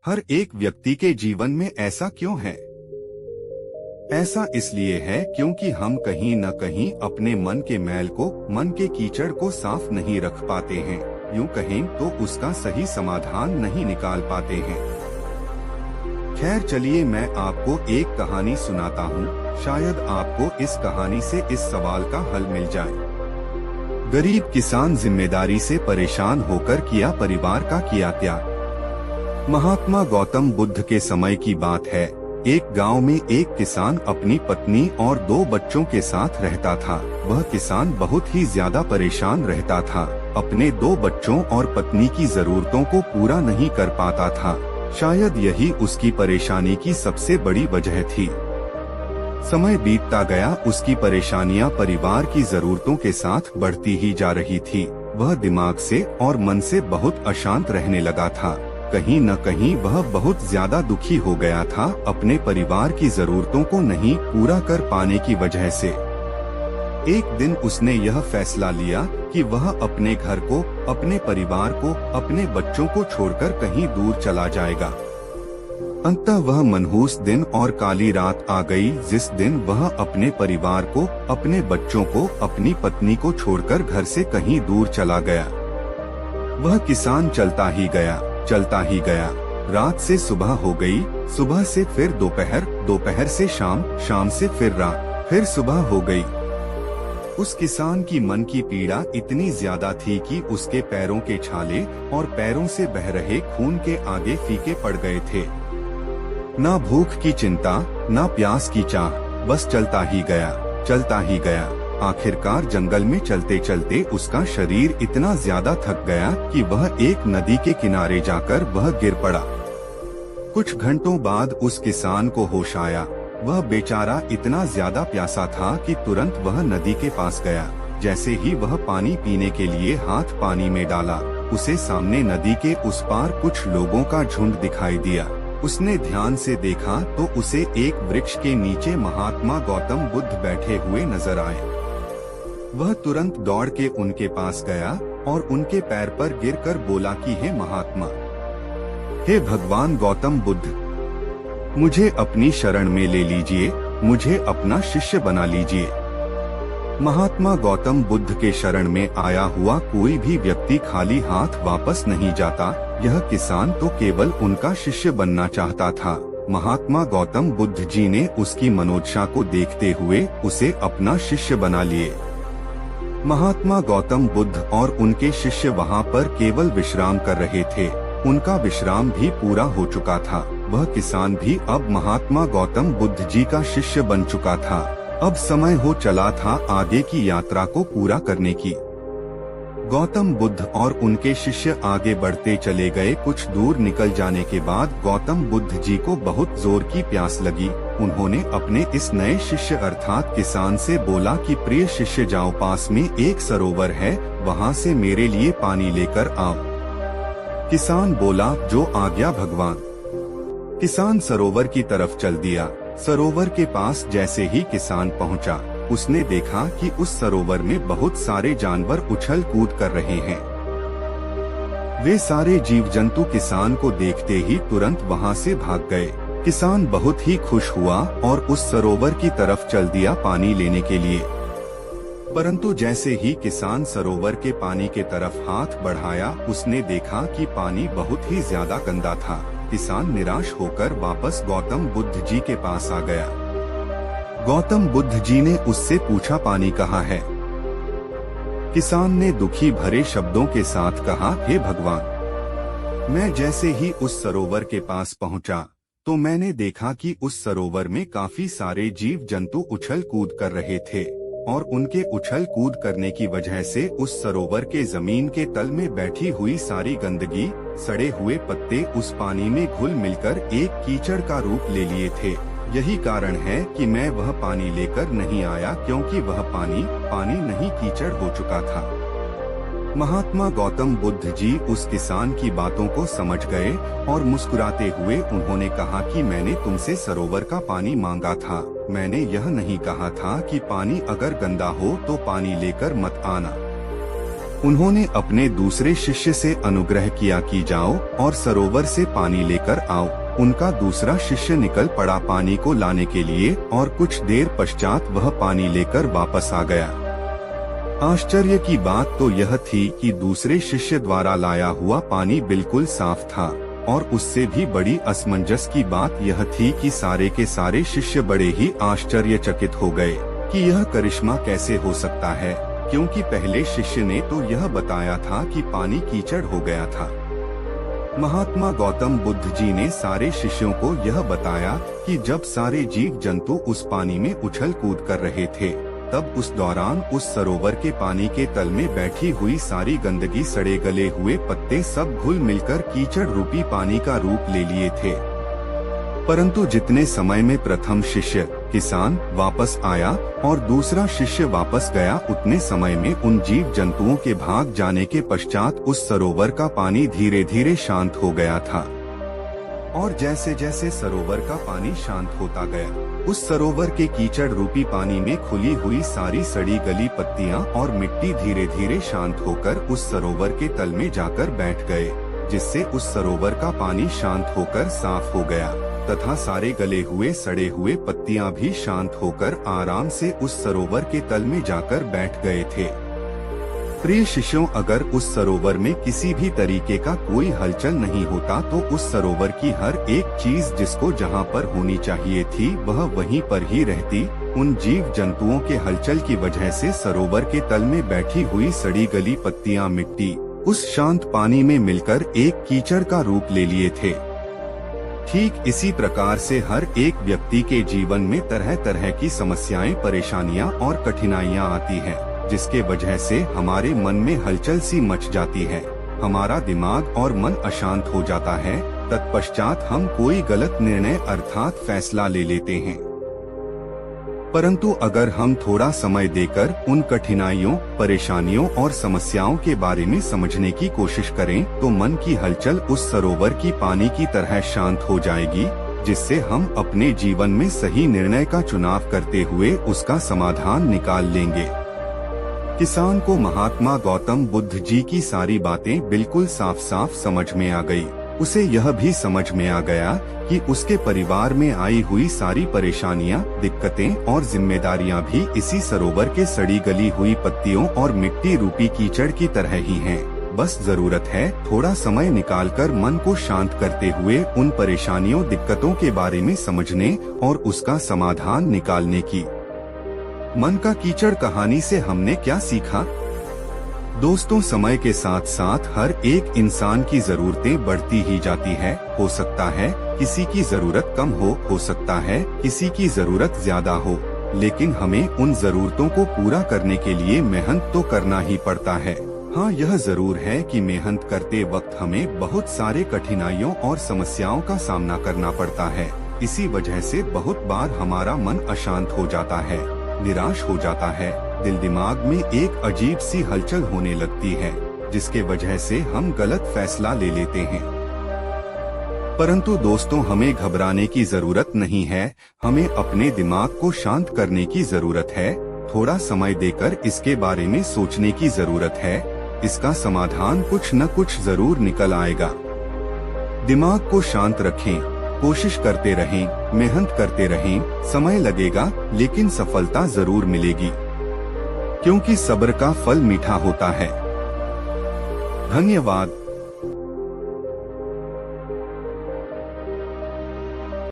हर एक व्यक्ति के जीवन में ऐसा क्यों है? ऐसा इसलिए है क्योंकि हम कहीं न कहीं अपने मन के मैल को, मन के कीचड़ को साफ नहीं रख पाते हैं। यूं कहें तो उसका सही समाधान नहीं निकाल पाते हैं। खैर चलिए मैं आपको एक कहानी सुनाता हूँ। शायद आपको इस कहानी से इस सवाल का हल मिल जाए। गरीब किसान जिम्मेदारी से परेशान होकर किया परिवार का किया त्याग। महात्मा गौतम बुद्ध के समय की बात है। एक गांव में एक किसान अपनी पत्नी और 2 बच्चों के साथ रहता था। वह किसान बहुत ही ज्यादा परेशान रहता था। अपने 2 बच्चों और पत्नी की जरूरतों को पूरा नहीं कर पाता था। शायद यही उसकी परेशानी की सबसे बड़ी वजह थी। समय बीतता गया, उसकी परेशानियां परिवार की जरूरतों के साथ बढ़ती ही जा रही थी। वह दिमाग से और मन से बहुत अशांत रहने लगा था। कहीं न कहीं वह बहुत ज्यादा दुखी हो गया था अपने परिवार की जरूरतों को नहीं पूरा कर पाने की वजह से। एक दिन उसने यह फैसला लिया कि वह अपने घर को, अपने परिवार को, अपने बच्चों को छोड़कर कहीं दूर चला जाएगा। अंततः वह मनहूस दिन और काली रात आ गई जिस दिन वह अपने परिवार को, अपने बच्चों को, अपनी पत्नी को छोड़कर घर से कहीं दूर चला गया। वह किसान चलता ही गया, चलता ही गया। रात से सुबह हो गई, सुबह से फिर दोपहर, दोपहर से शाम, शाम से फिर रात, फिर सुबह हो गई। उस किसान की मन की पीड़ा इतनी ज्यादा थी कि उसके पैरों के छाले और पैरों से बह रहे खून के आगे फीके पड़ गए थे। ना भूख की चिंता, ना प्यास की चाह, बस चलता ही गया, चलता ही गया। आखिरकार जंगल में चलते चलते उसका शरीर इतना ज्यादा थक गया कि वह एक नदी के किनारे जाकर वह गिर पड़ा। कुछ घंटों बाद उस किसान को होश आया। वह बेचारा इतना ज्यादा प्यासा था कि तुरंत वह नदी के पास गया। जैसे ही वह पानी पीने के लिए हाथ पानी में डाला, उसे सामने नदी के उस पार कुछ लोगों का झुंड दिखाई दिया। उसने ध्यान से देखा तो उसे एक वृक्ष के नीचे महात्मा गौतम बुद्ध बैठे हुए नजर आए। वह तुरंत दौड़ के उनके पास गया और उनके पैर पर गिरकर बोला कि हे महात्मा, हे भगवान गौतम बुद्ध, मुझे अपनी शरण में ले लीजिए, मुझे अपना शिष्य बना लीजिए। महात्मा गौतम बुद्ध के शरण में आया हुआ कोई भी व्यक्ति खाली हाथ वापस नहीं जाता। यह किसान तो केवल उनका शिष्य बनना चाहता था। महात्मा गौतम बुद्ध जी ने उसकी मनोदशा को देखते हुए उसे अपना शिष्य बना लिए। महात्मा गौतम बुद्ध और उनके शिष्य वहां पर केवल विश्राम कर रहे थे। उनका विश्राम भी पूरा हो चुका था। वह किसान भी अब महात्मा गौतम बुद्ध जी का शिष्य बन चुका था। अब समय हो चला था आगे की यात्रा को पूरा करने की। गौतम बुद्ध और उनके शिष्य आगे बढ़ते चले गए। कुछ दूर निकल जाने के बाद गौतम बुद्ध जी को बहुत जोर की प्यास लगी। उन्होंने अपने इस नए शिष्य अर्थात किसान से बोला कि प्रिय शिष्य, जाओ, पास में एक सरोवर है, वहाँ से मेरे लिए पानी लेकर आओ। किसान बोला, जो आज्ञा भगवान। किसान सरोवर की तरफ चल दिया। सरोवर के पास जैसे ही किसान पहुंचा, उसने देखा कि उस सरोवर में बहुत सारे जानवर उछल कूद कर रहे हैं। वे सारे जीव जंतु किसान को देखते ही तुरंत वहां से भाग गए। किसान बहुत ही खुश हुआ और उस सरोवर की तरफ चल दिया पानी लेने के लिए। परंतु जैसे ही किसान सरोवर के पानी के तरफ हाथ बढ़ाया, उसने देखा कि पानी बहुत ही ज्यादा गंदा था। किसान निराश होकर वापस गौतम बुद्ध जी के पास आ गया। गौतम बुद्ध जी ने उससे पूछा, पानी कहाँ है? किसान ने दुखी भरे शब्दों के साथ कहा, हे भगवान, मैं जैसे ही उस सरोवर के पास पहुंचा तो मैंने देखा कि उस सरोवर में काफी सारे जीव जंतु उछल कूद कर रहे थे और उनके उछल कूद करने की वजह से उस सरोवर के जमीन के तल में बैठी हुई सारी गंदगी, सड़े हुए पत्ते उस पानी में घुल मिलकर एक कीचड़ का रूप ले लिए थे। यही कारण है कि मैं वह पानी लेकर नहीं आया, क्योंकि वह पानी नहीं कीचड़ हो चुका था। महात्मा गौतम बुद्ध जी उस किसान की बातों को समझ गए और मुस्कुराते हुए उन्होंने कहा कि मैंने तुमसे सरोवर का पानी मांगा था। मैंने यह नहीं कहा था कि पानी अगर गंदा हो तो पानी लेकर मत आना। उन्होंने अपने दूसरे शिष्य से अनुग्रह किया कि जाओ और सरोवर से पानी लेकर आओ। उनका दूसरा शिष्य निकल पड़ा पानी को लाने के लिए और कुछ देर पश्चात वह पानी लेकर वापस आ गया। आश्चर्य की बात तो यह थी कि दूसरे शिष्य द्वारा लाया हुआ पानी बिल्कुल साफ था, और उससे भी बड़ी असमंजस की बात यह थी कि सारे के सारे शिष्य बड़े ही आश्चर्यचकित हो गए कि यह करिश्मा कैसे हो सकता है, क्योंकि पहले शिष्य ने तो यह बताया था कि पानी कीचड़ हो गया था। महात्मा गौतम बुद्ध जी ने सारे शिष्यों को यह बताया कि जब सारे जीव जंतु उस पानी में उछल कूद कर रहे थे, तब उस दौरान उस सरोवर के पानी के तल में बैठी हुई सारी गंदगी, सड़े गले हुए पत्ते सब घुल मिलकर कीचड़ रूपी पानी का रूप ले लिए थे। परंतु जितने समय में प्रथम शिष्य किसान वापस आया और दूसरा शिष्य वापस गया, उतने समय में उन जीव जंतुओं के भाग जाने के पश्चात उस सरोवर का पानी धीरे धीरे शांत हो गया था। और जैसे जैसे सरोवर का पानी शांत होता गया, उस सरोवर के कीचड़ रूपी पानी में खुली हुई सारी सड़ी गली पत्तियां और मिट्टी धीरे धीरे शांत होकर उस सरोवर के तल में जाकर बैठ गए, जिससे उस सरोवर का पानी शांत होकर साफ हो गया तथा सारे गले हुए सड़े हुए पत्तियां भी शांत होकर आराम से उस सरोवर के तल में जाकर बैठ गए थे। प्रिय शिष्यों, अगर उस सरोवर में किसी भी तरीके का कोई हलचल नहीं होता तो उस सरोवर की हर एक चीज जिसको जहाँ पर होनी चाहिए थी वह वहीं पर ही रहती। उन जीव जंतुओं के हलचल की वजह से सरोवर के तल में बैठी हुई सड़ी गली पत्तियां, मिट्टी उस शांत पानी में मिलकर एक कीचड़ का रूप ले लिए थे। ठीक इसी प्रकार से हर एक व्यक्ति के जीवन में तरह तरह की समस्याएं, परेशानियां और कठिनाइयां आती हैं, जिसके वजह से हमारे मन में हलचल सी मच जाती है, हमारा दिमाग और मन अशांत हो जाता है। तत्पश्चात हम कोई गलत निर्णय अर्थात फैसला ले लेते हैं। परंतु अगर हम थोड़ा समय देकर उन कठिनाइयों, परेशानियों और समस्याओं के बारे में समझने की कोशिश करें तो मन की हलचल उस सरोवर की पानी की तरह शांत हो जाएगी, जिससे हम अपने जीवन में सही निर्णय का चुनाव करते हुए उसका समाधान निकाल लेंगे। किसान को महात्मा गौतम बुद्ध जी की सारी बातें बिल्कुल साफ साफ समझ में आ गई। उसे यह भी समझ में आ गया कि उसके परिवार में आई हुई सारी परेशानियां, दिक्कतें और जिम्मेदारियां भी इसी सरोवर के सड़ी गली हुई पत्तियों और मिट्टी रूपी कीचड़ की तरह ही हैं। बस जरूरत है थोड़ा समय निकालकर मन को शांत करते हुए उन परेशानियों, दिक्कतों के बारे में समझने और उसका समाधान निकालने की। मन का कीचड़ कहानी से हमने क्या सीखा? दोस्तों, समय के साथ साथ हर एक इंसान की जरूरतें बढ़ती ही जाती है। हो सकता है किसी की जरूरत कम हो सकता है किसी की जरूरत ज्यादा हो, लेकिन हमें उन जरूरतों को पूरा करने के लिए मेहनत तो करना ही पड़ता है। हाँ, यह जरूर है कि मेहनत करते वक्त हमें बहुत सारे कठिनाइयों और समस्याओं का सामना करना पड़ता है। इसी वजह से बहुत बार हमारा मन अशांत हो जाता है, निराश हो जाता है, दिल दिमाग में एक अजीब सी हलचल होने लगती है, जिसके वजह से हम गलत फैसला ले लेते हैं। परंतु दोस्तों, हमें घबराने की जरूरत नहीं है, हमें अपने दिमाग को शांत करने की जरूरत है। थोड़ा समय देकर इसके बारे में सोचने की जरूरत है। इसका समाधान कुछ न कुछ जरूर निकल आएगा। दिमाग को शांत रखें, कोशिश करते रहें, मेहनत करते रहें। समय लगेगा लेकिन सफलता जरूर मिलेगी, क्योंकि सब्र का फल मीठा होता है। धन्यवाद।